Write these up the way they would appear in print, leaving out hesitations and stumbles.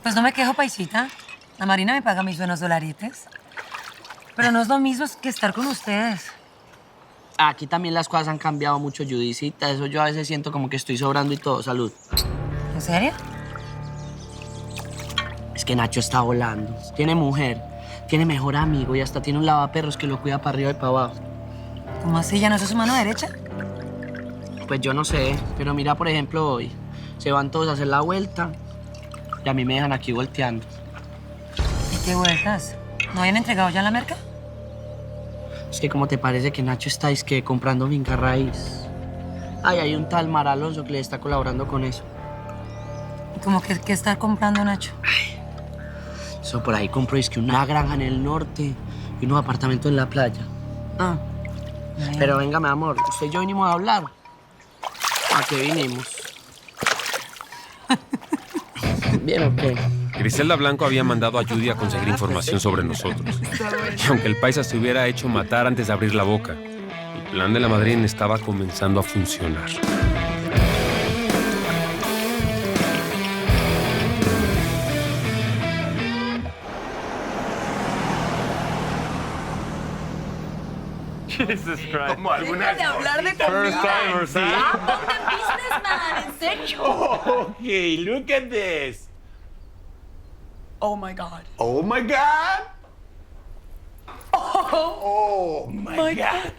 Pues no me quejo, paisita. La Marina me paga mis buenos dolaritos. Pero no es lo mismo que estar con ustedes. Aquí también las cosas han cambiado mucho, Judicita. Eso yo a veces siento como que estoy sobrando y todo. Salud. ¿En serio? Es que Nacho está volando. Tiene mujer, tiene mejor amigo y hasta tiene un lavaperros que lo cuida para arriba y para abajo. ¿Cómo así? ¿Ya no sos su mano derecha? Pues yo no sé, pero mira, por ejemplo, hoy se van todos a hacer la vuelta y a mí me dejan aquí volteando. ¿Y qué vueltas? ¿No habían entregado ya la merca? Es que ¿cómo te parece que Nacho está comprando finca raíz? Ay, hay un tal Mar Alonso que le está colaborando con eso. ¿Y cómo que qué está comprando Nacho? Eso por ahí compró una granja en el norte y unos apartamentos en la playa. Ah. Pero venga, mi amor, usted y yo vinimos a hablar. ¿A qué vinimos? ¿Bien o qué? Griselda Blanco había mandado a Judy a conseguir información sobre nosotros. Y aunque el paisa se hubiera hecho matar antes de abrir la boca, el plan de la madrina estaba comenzando a funcionar. Jesus Christ. Como alguna de hablar de First timers, ¿eh? businessman, ¿en serio? Okay, look at this. Oh my God. Oh my God. Oh my God.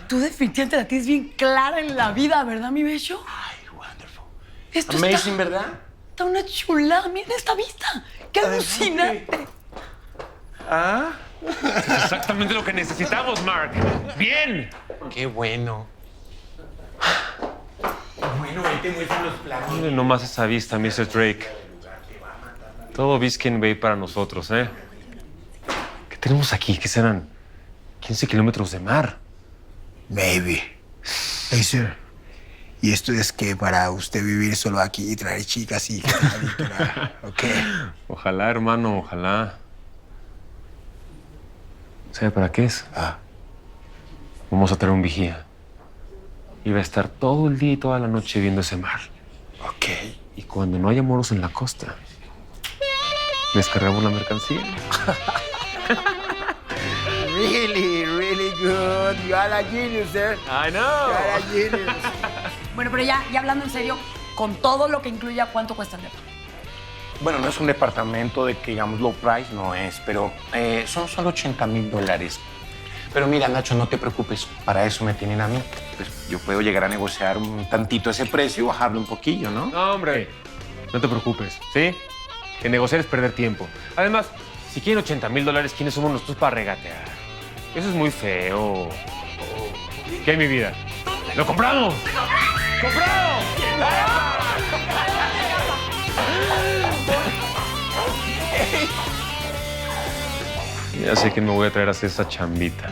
Tú definitivamente la tienes bien clara en la vida, ¿verdad, mi bello? Ay, wonderful. Esto Amazing, ¿verdad? está una chulada. Miren esta vista. ¡Qué alucinante! Ah, Es exactamente lo que necesitamos, Mark. ¡Bien! qué bueno. Bueno, ahí te muestran los planos. Miren nomás esa vista, Mr. Drake. Todo Biscayne Bay para nosotros, ¿eh? ¿Qué tenemos aquí? ¿Qué serán? 15 kilómetros de mar. Maybe. Hey, sir. Y esto es que para usted vivir solo aquí y traer chicas y... ¿Ok? Ojalá, hermano, ojalá. ¿Sabe para qué es? Ah. Vamos a traer un vigía. Y va a estar todo el día y toda la noche viendo ese mar. Ok. Y cuando no haya moros en la costa, descargamos la mercancía. Really good. You are a genius, sir. I know. You are a genius. Bueno, pero ya hablando en serio, con todo lo que incluya, ¿cuánto cuesta el depa? Bueno, no es un departamento de que, digamos, low price, no es, pero son solo $80,000. Pero mira, Nacho, no te preocupes, para eso me tienen a mí. Pues yo puedo llegar a negociar un tantito ese precio y bajarlo un poquillo, ¿no? No, hombre. No te preocupes, ¿sí? Que negociar es perder tiempo. Además, si quieren $80,000, ¿quiénes somos nosotros para regatear? Eso es muy feo. ¿Qué, mi vida? ¡Lo compramos! ¡Compramos! Ya sé que me voy a traer a hacer esa chambita.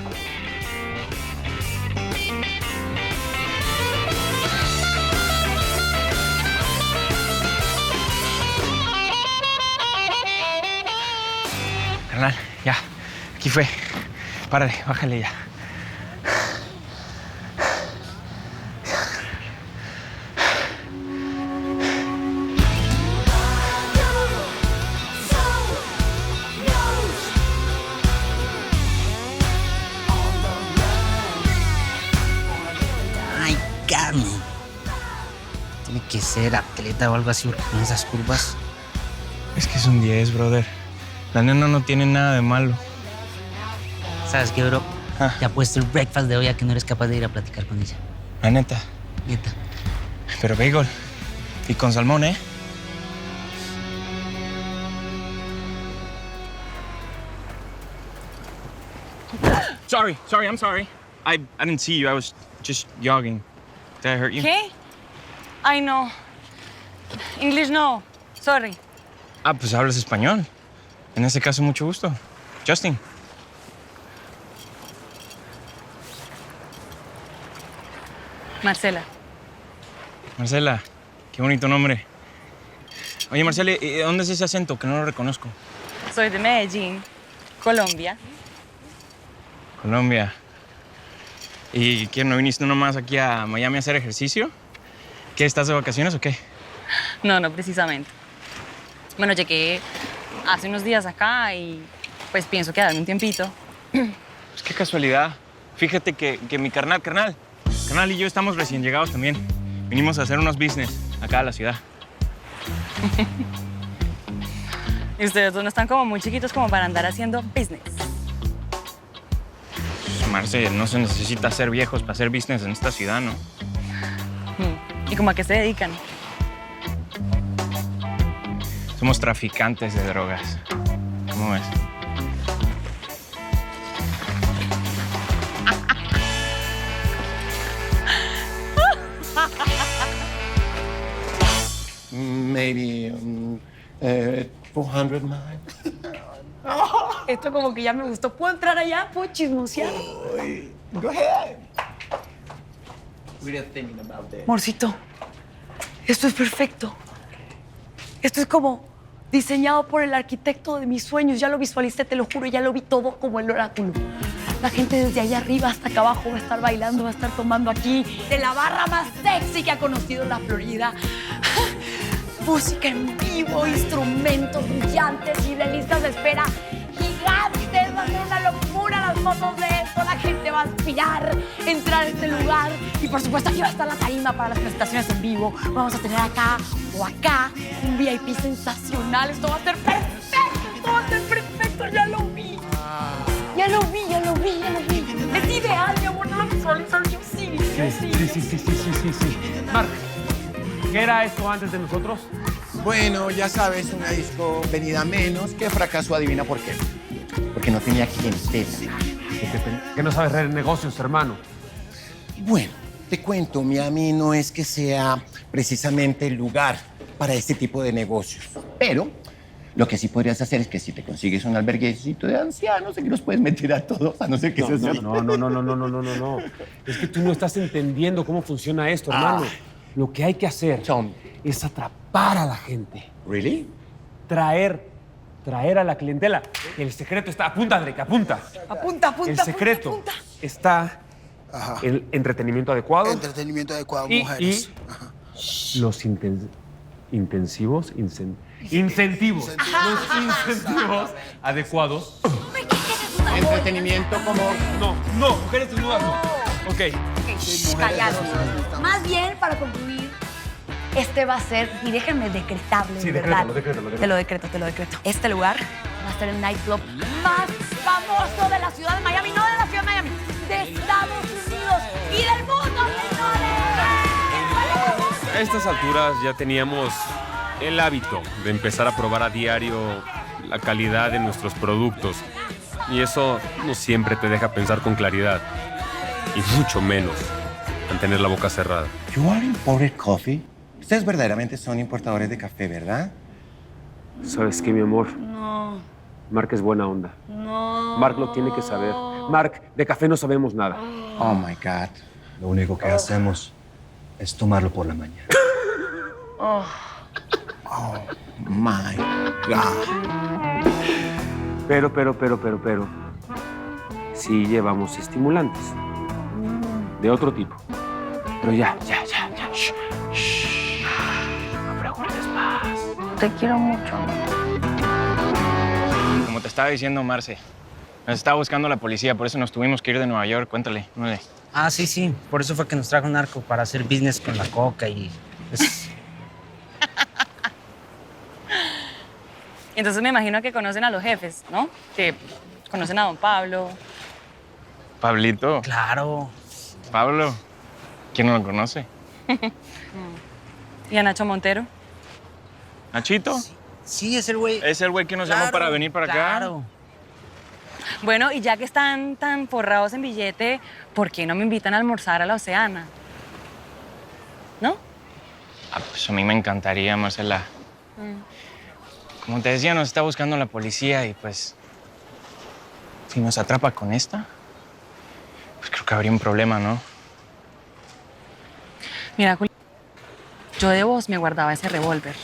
Carnal, ya. Aquí fue. Párale, bájale ya. Ay, Carmen. Tiene que ser atleta o algo así porque con esas curvas. Es que es un 10, brother. La nena no tiene nada de malo. ¿Sabes qué, bro? Ah. Te apuesto el breakfast de hoy a que no eres capaz de ir a platicar con ella. La neta. Neta. Pero bagel. Y con salmón, ¿eh? Sorry, I'm sorry. I didn't see you. I was just jogging. Did I hurt you? ¿Qué? Ay, no. English no. Sorry. Ah, pues hablas español. En ese caso, mucho gusto. Justin. Marcela. Marcela, qué bonito nombre. Oye, Marcela, ¿y dónde es ese acento? Que no lo reconozco. Soy de Medellín, Colombia. Colombia. ¿Y qué, no viniste nomás aquí a Miami a hacer ejercicio? ¿Qué, estás de vacaciones o qué? No, no precisamente. Bueno, llegué hace unos días acá y pues pienso quedarme un tiempito. Pues qué casualidad. Fíjate que mi carnal y yo estamos recién llegados también. Vinimos a hacer unos business acá a la ciudad. Y ustedes dos no están como muy chiquitos como para andar haciendo business. Pues, Marce, no se necesita ser viejos para hacer business en esta ciudad, ¿no? ¿Y como a qué se dedican? Somos traficantes de drogas. ¿Cómo ves? Maybe 400 miles. Esto como que ya me gustó. ¿Puedo entrar allá? ¿Puedo chismosear? Go ahead. We're thinking about that. Morcito, esto es perfecto. Esto es como diseñado por el arquitecto de mis sueños. Ya lo visualicé, te lo juro, ya lo vi todo como el oráculo. La gente desde allá arriba hasta acá abajo va a estar bailando, va a estar tomando aquí de la barra más sexy que ha conocido la Florida. Música en vivo, instrumentos brillantes y de listas de espera gigantes. Va a ser una locura las fotos de esto. La gente va a aspirar a entrar a este lugar. Y por supuesto aquí va a estar la tarima para las presentaciones en vivo. Vamos a tener acá o acá un VIP sensacional. Esto va a ser perfecto. Esto va a ser perfecto. Ya lo vi. Ya lo vi, ya lo vi, ya lo vi. Es ideal, mi amor. No lo visualizas. Yo sí. Sí. Mark, ¿qué era esto antes de nosotros? Bueno, ya sabes, una disco venida menos que fracasó, adivina por qué. Porque no tenía clientela. Que no sabes de negocios, hermano. Bueno, te cuento, Miami no es que sea precisamente el lugar para este tipo de negocios. Pero lo que sí podrías hacer es que si te consigues un alberguecito de ancianos, aquí los puedes meter a todos, a no ser que seas así. No. Es que tú no estás entendiendo cómo funciona esto, hermano. Lo que hay que hacer es atrapar a la gente. ¿Really? Traer a la clientela. El secreto está... Apunta, Drake, apunta. Apunta. El secreto apunta. está en el entretenimiento adecuado. Entretenimiento adecuado, y mujeres. los incentivos adecuados. Entretenimiento como... No, mujeres desnudas no. Ok. Callados. Más bien, para concluir, este va a ser, y déjenme decretarlo, Sí, ¿verdad? decrétalo. Te lo decreto. Este lugar va a ser el nightclub más famoso de la ciudad de Miami, no de la ciudad de Miami, de Estados Unidos y del mundo, señores. A estas alturas ya teníamos el hábito de empezar a probar a diario la calidad de nuestros productos. Y eso no siempre te deja pensar con claridad. Y mucho menos mantener la boca cerrada. You are imported coffee. Ustedes verdaderamente son importadores de café, ¿verdad? ¿Sabes qué, mi amor? No, Mark es buena onda. no. Mark lo tiene que saber. Mark, de café no sabemos nada. Oh, my God. Lo único que hacemos es tomarlo por la mañana. Oh, my God. Pero. Sí llevamos estimulantes. De otro tipo. Pero ya. Shh. No preguntes más. Te quiero mucho. Como te estaba diciendo, Marce, nos estaba buscando la policía, por eso nos tuvimos que ir de Nueva York. Cuéntale. Ah, sí. Por eso fue que nos trajo un narco para hacer business con la coca y... Entonces me imagino que conocen a los jefes, ¿no? Que conocen a don Pablo. Pablito. Claro. Pablo. ¿Quién no lo conoce? ¿Y a Nacho Montero? ¿Nachito? Sí, es el güey. ¿Es el güey que nos llamó para venir para acá? Claro. Bueno, y ya que están tan forrados en billete, ¿por qué no me invitan a almorzar a la Oceana? ¿No? Ah, pues a mí me encantaría, Marcela. Como te decía, nos está buscando la policía y pues... Si nos atrapa con esta, pues creo que habría un problema, ¿no? Mira, Juli, yo de vos me guardaba ese revólver.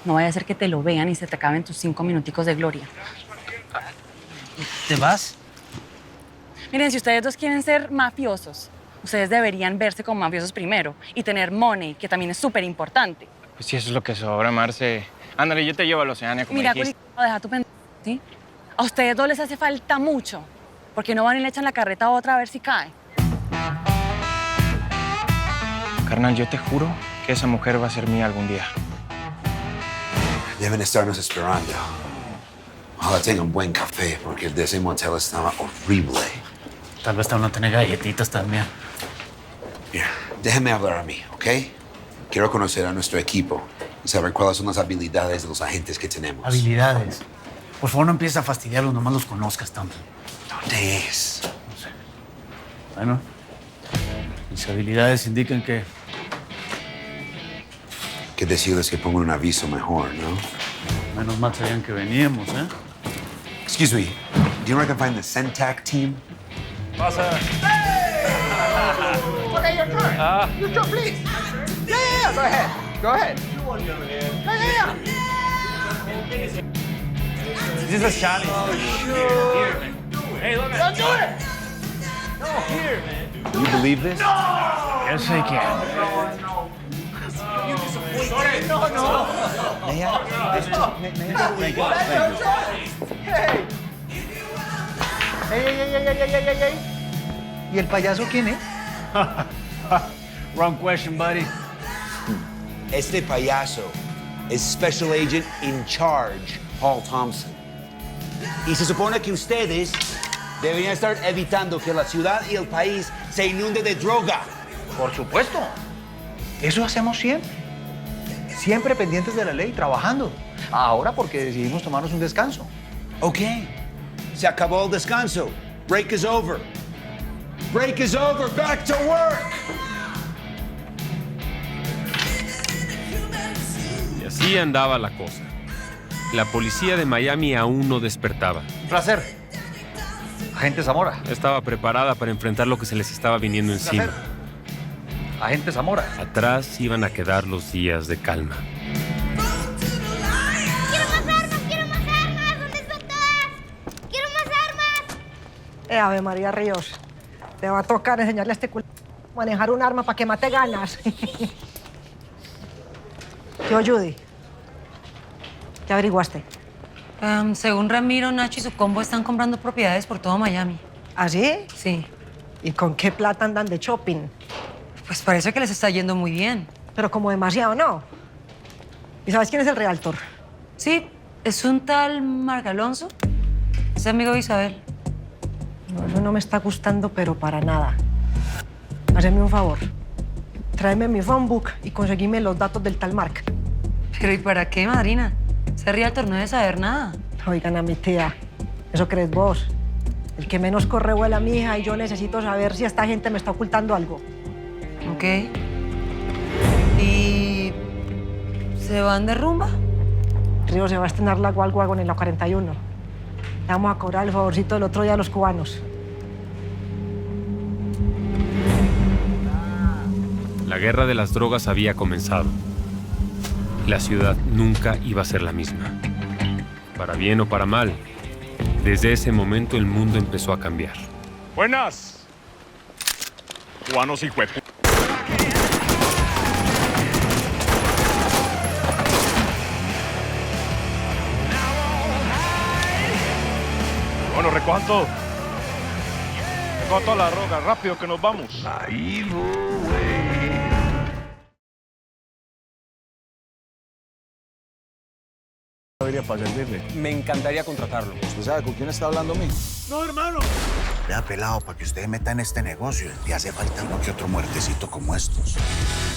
No vaya a ser que te lo vean y se te acaben tus 5 minuticos de gloria. ¿Te vas? Miren, si ustedes dos quieren ser mafiosos, ustedes deberían verse como mafiosos primero y tener money, que también es súper importante. Pues sí, eso es lo que sobra, Marce. Ándale, yo te llevo a la Oceania como Mira, dijiste. Culiao, deja tu pendejo, ¿sí? A ustedes dos les hace falta mucho. Porque no van y le echan la carreta a otra a ver si cae. Carnal, yo te juro que esa mujer va a ser mía algún día. Deben estarnos esperando. Ojalá tengan buen café, porque el de ese motel estaba horrible. Tal vez no tiene galletitas también. Mira, déjeme hablar a mí, ¿ok? Quiero conocer a nuestro equipo y saber cuáles son las habilidades de los agentes que tenemos. Habilidades. Por favor, no empieces a fastidiarlos, nomás los conozcas tanto. ¿Dónde es? No sé. Bueno, mis habilidades indican que... Que decirles que pongan un aviso mejor, ¿no? Menos mal sabían que veníamos, ¿eh? Excuse me, do you know where I can find the Centac team? Pasa. Okay, your turn. Your turn, please. Yeah. Go ahead. Go ahead. Yeah. This is a challenge. Oh, Here, man. Hey, look Don't do it. No, here, man. You believe this? Yes, I can. No. Hey. ¿Y el payaso quién es? Wrong question, buddy. Este payaso es Special Agent in Charge, Paul Thompson. Y se supone que ustedes deberían estar evitando que la ciudad y el país se inunde de droga. Por supuesto. Eso hacemos siempre. Siempre pendientes de la ley, trabajando. Ahora porque decidimos tomarnos un descanso. Ok, se acabó el descanso. Break is over. Break is over. Back to work. Y así andaba la cosa. La policía de Miami aún no despertaba. Un placer. Agente Zamora. Estaba preparada para enfrentar lo que se les estaba viniendo encima. Agente Zamora. Atrás iban a quedar los días de calma. ¡Quiero más armas! ¿Dónde están todas? ¡Quiero más armas! Ave María Ríos, te va a tocar enseñarle a este culo a manejar un arma para que mate ganas. Yo, Judy, ¿qué averiguaste? Según Ramiro, Nacho y su combo están comprando propiedades por todo Miami. ¿Ah, sí? Sí. ¿Y con qué plata andan de shopping? Pues parece que les está yendo muy bien. Pero como demasiado, ¿no? ¿Y sabes quién es el realtor? Sí, es un tal Marc Alonso. Es amigo de Isabel. No, eso no me está gustando, pero para nada. Hazme un favor. Tráeme mi phone book y conseguime los datos del tal Marc. ¿Pero y para qué, madrina? Ese realtor no debe saber nada. Oigan a mi tía, ¿eso crees vos? El que menos corre vuela mi hija y yo necesito saber si esta gente me está ocultando algo. Ok. ¿Y se van de rumba? Río se va a estrenar la Gualguagon en la 41. Le vamos a cobrar el favorcito del otro día a los cubanos. La guerra de las drogas había comenzado. La ciudad nunca iba a ser la misma. Para bien o para mal, desde ese momento el mundo empezó a cambiar. Buenas. Cubanos y huepu. Bueno, recojan todo. Recojan toda la droga, rápido que nos vamos. Ahí voy. Para servirle. Me encantaría contratarlo. ¿Usted sabe con quién está hablando, mijo? No, hermano. Vea, pelado, para que usted meta en este negocio, le hace falta uno que otro muertecito como estos.